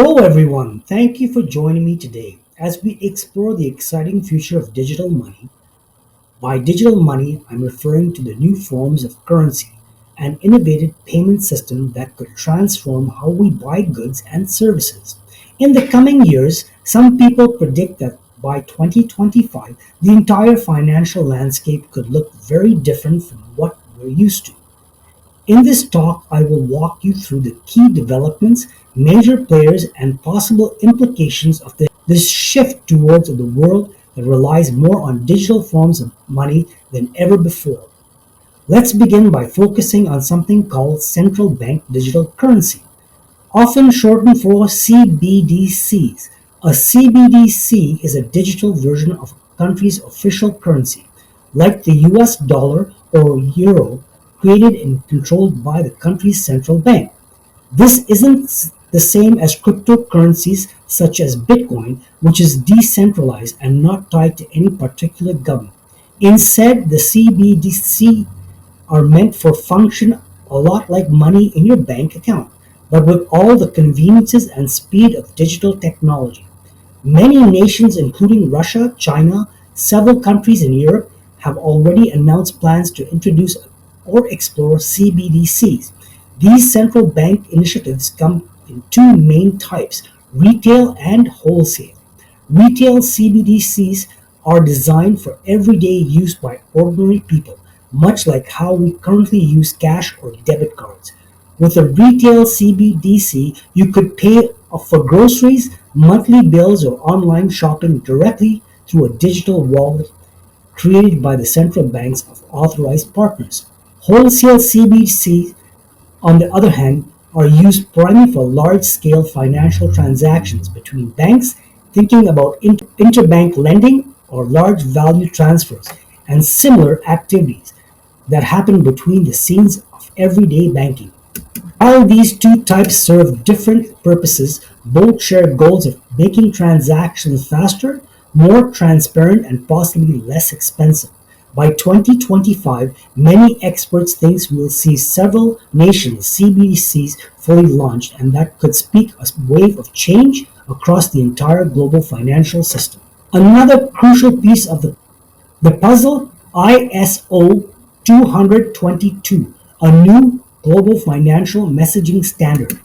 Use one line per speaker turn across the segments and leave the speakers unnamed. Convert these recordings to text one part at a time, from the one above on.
Hello, everyone. Thank you for joining me today as we explore the exciting future of digital money. By digital money, I'm referring to the new forms of currency, an innovative payment system that could transform how we buy goods and services. In the coming years, some people predict that by 2025, the entire financial landscape could look very different from what we're used to. In this talk, I will walk you through the key developments, major players, and possible implications of this shift towards the world that relies more on digital forms of money than ever before. Let's begin by focusing on something called central bank digital currency, often shortened for CBDCs. A CBDC is a digital version of a country's official currency, like the US dollar or euro, created and controlled by the country's central bank. This isn't the same as cryptocurrencies such as Bitcoin, which is decentralized and not tied to any particular government. Instead, the CBDC are meant for function a lot like money in your bank account, but with all the conveniences and speed of digital technology. Many nations, including Russia, China, several countries in Europe, have already announced plans to introduce or explore CBDCs. These central bank initiatives come in two main types: retail and wholesale. Retail CBDCs are designed for everyday use by ordinary people, much like how we currently use cash or debit cards. With a retail CBDC, you could pay for groceries, monthly bills, or online shopping directly through a digital wallet created by the central banks of authorized partners. Wholesale CBDCs, on the other hand, are used primarily for large-scale financial transactions between banks, thinking about interbank lending or large value transfers, and similar activities that happen between the scenes of everyday banking. While these two types serve different purposes, both share goals of making transactions faster, more transparent, and possibly less expensive. By 2025, many experts think we'll see several nations' CBDCs fully launched, and that could speak a wave of change across the entire global financial system. Another crucial piece of the puzzle: ISO 222, a new global financial messaging standard.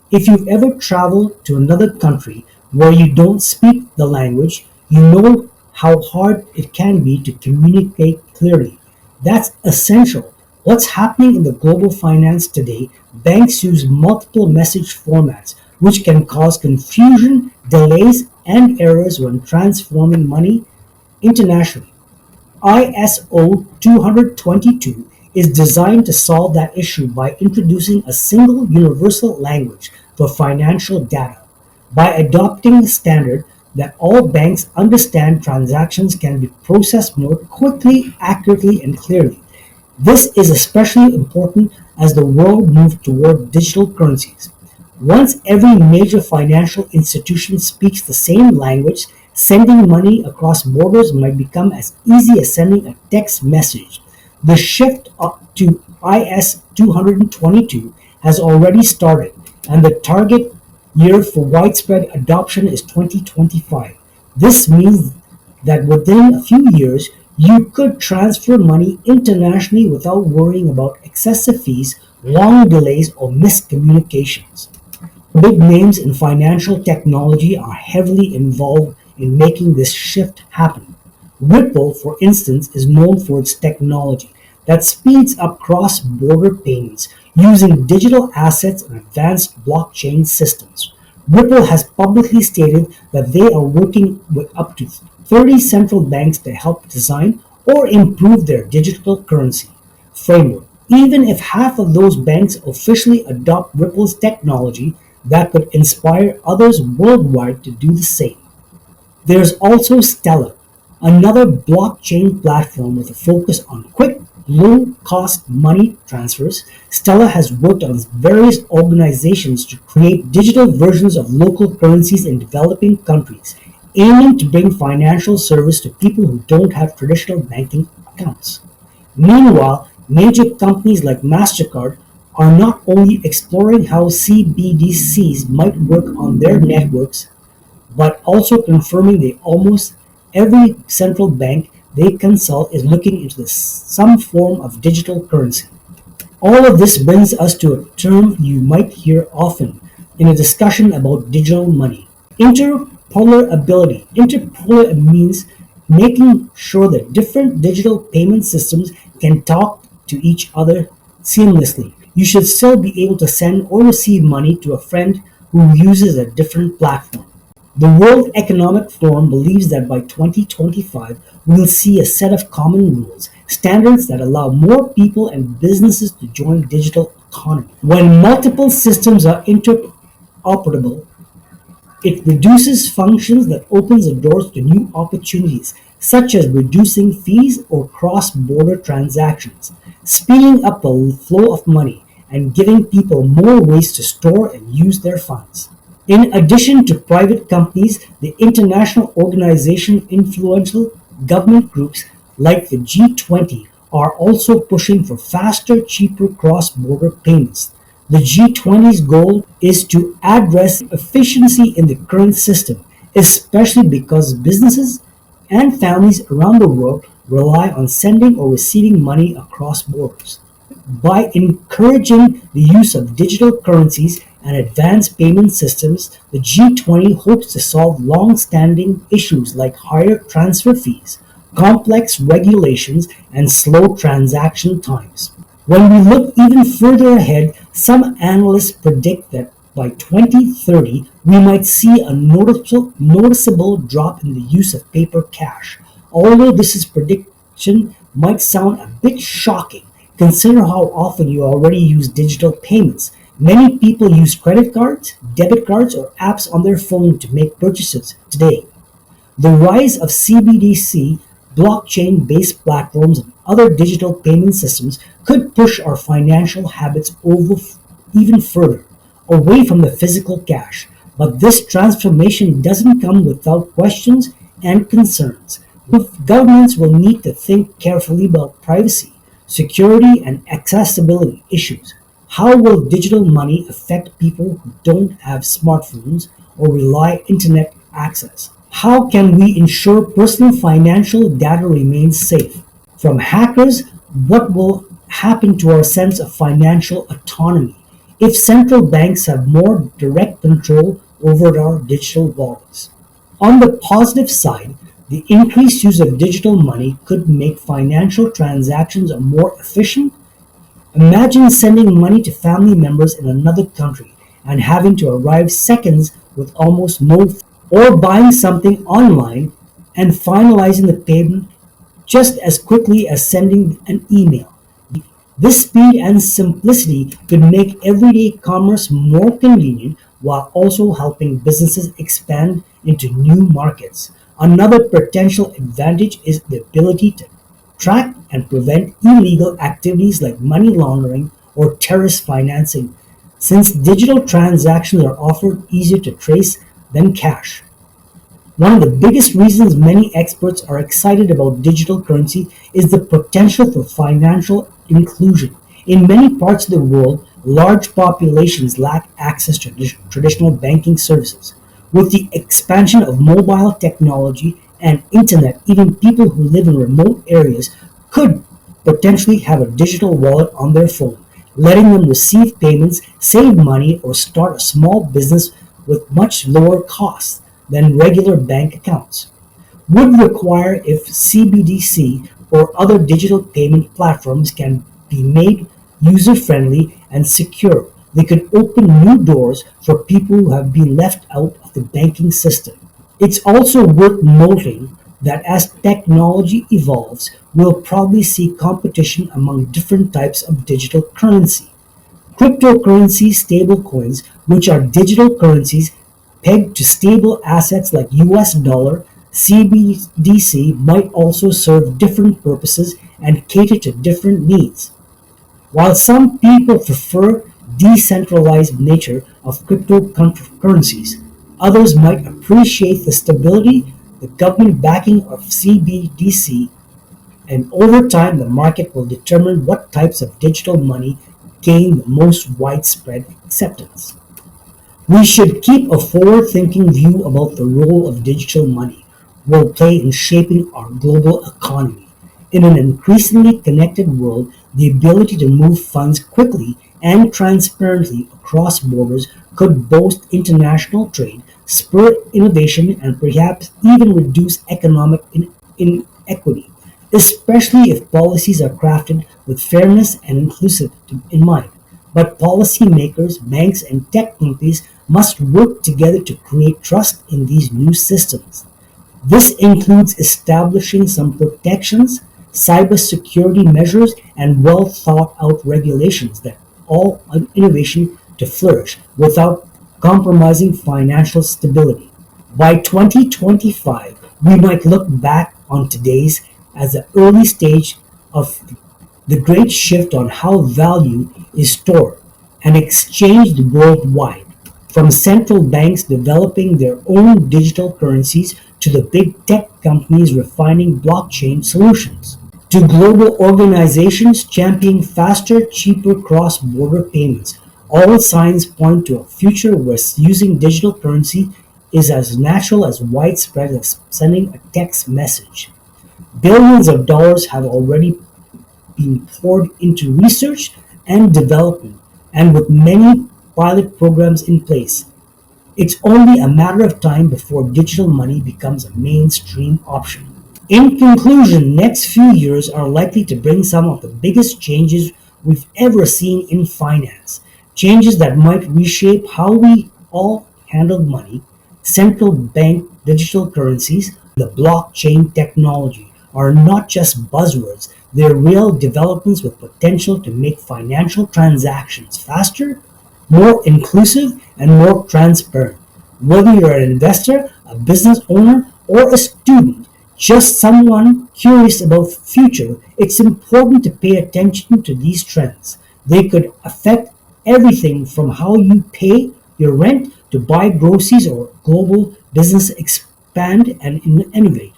If you've ever traveled to another country where you don't speak the language, you know how hard it can be to communicate clearly. That's essential. What's happening in the global finance today? Banks use multiple message formats, which can cause confusion, delays, and errors when transforming money internationally. ISO 222 is designed to solve that issue by introducing a single universal language for financial data. By adopting the standard that all banks understand, transactions can be processed more quickly, accurately, and clearly. This is especially important as the world moves toward digital currencies. Once every major financial institution speaks the same language, sending money across borders might become as easy as sending a text message. The shift to IS 222 has already started, and the target year for widespread adoption is 2025. This means that within a few years, you could transfer money internationally without worrying about excessive fees, long delays, or miscommunications. Big names in financial technology are heavily involved in making this shift happen. Ripple, for instance, is known for its technology that speeds up cross-border payments using digital assets and advanced blockchain systems. Ripple has publicly stated that they are working with up to 30 central banks to help design or improve their digital currency framework. Even if half of those banks officially adopt Ripple's technology, that could inspire others worldwide to do the same. There's also Stellar, another blockchain platform with a focus on quick, low-cost money transfers. Stellar has worked on various organizations to create digital versions of local currencies in developing countries, aiming to bring financial service to people who don't have traditional banking accounts. Meanwhile, major companies like MasterCard are not only exploring how CBDCs might work on their networks, but also confirming that almost every central bank they consult is looking into some form of digital currency. All of this brings us to a term you might hear often in a discussion about digital money: interpolarability. Interpolar means making sure that different digital payment systems can talk to each other seamlessly. You should still be able to send or receive money to a friend who uses a different platform. The World Economic Forum believes that by 2025 we will see a set of common rules, standards that allow more people and businesses to join the digital economy. When multiple systems are interoperable, it reduces functions that opens the doors to new opportunities, such as reducing fees or cross-border transactions, speeding up the flow of money, and giving people more ways to store and use their funds. In addition to private companies, the international organization influential government groups like the G20 are also pushing for faster, cheaper cross-border payments. The G20's goal is to address efficiency in the current system, especially because businesses and families around the world rely on sending or receiving money across borders. By encouraging the use of digital currencies and advanced payment systems, the G20 hopes to solve long-standing issues like higher transfer fees, complex regulations, and slow transaction times. When we look even further ahead, some analysts predict that by 2030 we might see a noticeable drop in the use of paper cash. Although prediction might sound a bit shocking, consider how often you already use digital payments. Many people use credit cards, debit cards, or apps on their phone to make purchases today. The rise of CBDC, blockchain-based platforms, and other digital payment systems could push our financial habits over even further, away from the physical cash. But this transformation doesn't come without questions and concerns. Governments will need to think carefully about privacy, security, and accessibility issues. How will digital money affect people who don't have smartphones or rely internet access? How can we ensure personal financial data remains safe from hackers? What will happen to our sense of financial autonomy if central banks have more direct control over our digital wallets? On the positive side, the increased use of digital money could make financial transactions more efficient. Imagine sending money to family members in another country and having to arrive seconds with almost no fee, or buying something online and finalizing the payment just as quickly as sending an email. This speed and simplicity could make everyday commerce more convenient while also helping businesses expand into new markets. Another potential advantage is the ability to track and prevent illegal activities like money laundering or terrorist financing, since digital transactions are often easier to trace than cash. One of the biggest reasons many experts are excited about digital currency is the potential for financial inclusion. In many parts of the world, large populations lack access to traditional banking services. With the expansion of mobile technology and internet, even people who live in remote areas could potentially have a digital wallet on their phone, letting them receive payments, save money, or start a small business with much lower costs than regular bank accounts would require. If CBDC or other digital payment platforms can be made user-friendly and secure, they could open new doors for people who have been left out of the banking system. It's also worth noting that as technology evolves, we'll probably see competition among different types of digital currency. Cryptocurrency stablecoins, which are digital currencies pegged to stable assets like US dollar, CBDC might also serve different purposes and cater to different needs. While some people prefer decentralized nature of cryptocurrencies, others might appreciate the stability, the government backing of CBDC, and over time the market will determine what types of digital money gain the most widespread acceptance. We should keep a forward-thinking view about the role of digital money will play in shaping our global economy. In an increasingly connected world, the ability to move funds quickly and transparently across borders could boost international trade, spur innovation, and perhaps even reduce economic inequity, especially if policies are crafted with fairness and inclusivity in mind. But policymakers, banks, and tech companies must work together to create trust in these new systems. This includes establishing some protections, cybersecurity measures, and well thought out regulations that allow innovation to flourish without compromising financial stability. By 2025, we might look back on today's as the early stage of the great shift on how value is stored and exchanged worldwide, from central banks developing their own digital currencies to the big tech companies refining blockchain solutions, to global organizations championing faster, cheaper cross border payments. All signs point to a future where using digital currency is as natural as widespread as sending a text message. Billions of dollars have already been poured into research and development, and with many pilot programs in place, it's only a matter of time before digital money becomes a mainstream option. In conclusion, next few years are likely to bring some of the biggest changes we've ever seen in finance. Changes that might reshape how we all handle money. Central bank digital currencies, the blockchain technology are not just buzzwords, they're real developments with potential to make financial transactions faster, more inclusive, and more transparent. Whether you're an investor, a business owner, or a student, just someone curious about the future, it's important to pay attention to these trends. They could affect everything from how you pay your rent to buy groceries or global business expand and innovate.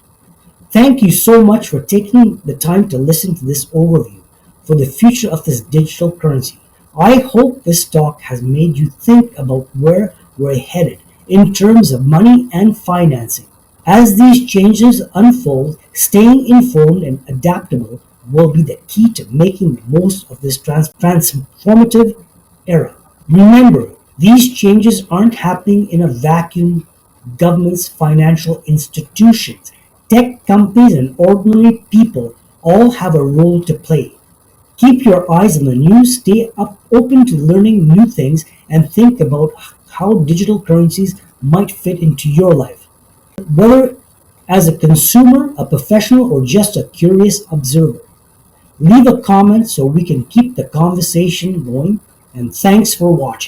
Thank you so much for taking the time to listen to this overview for the future of this digital currency. I hope this talk has made you think about where we're headed in terms of money and financing. As these changes unfold, staying informed and adaptable will be the key to making the most of this transformative era. Remember, these changes aren't happening in a vacuum. Governments, financial institutions, tech companies, and ordinary people all have a role to play. Keep your eyes on the news, stay open to learning new things, and think about how digital currencies might fit into your life. Whether as a consumer, a professional, or just a curious observer, leave a comment so we can keep the conversation going. And thanks for watching.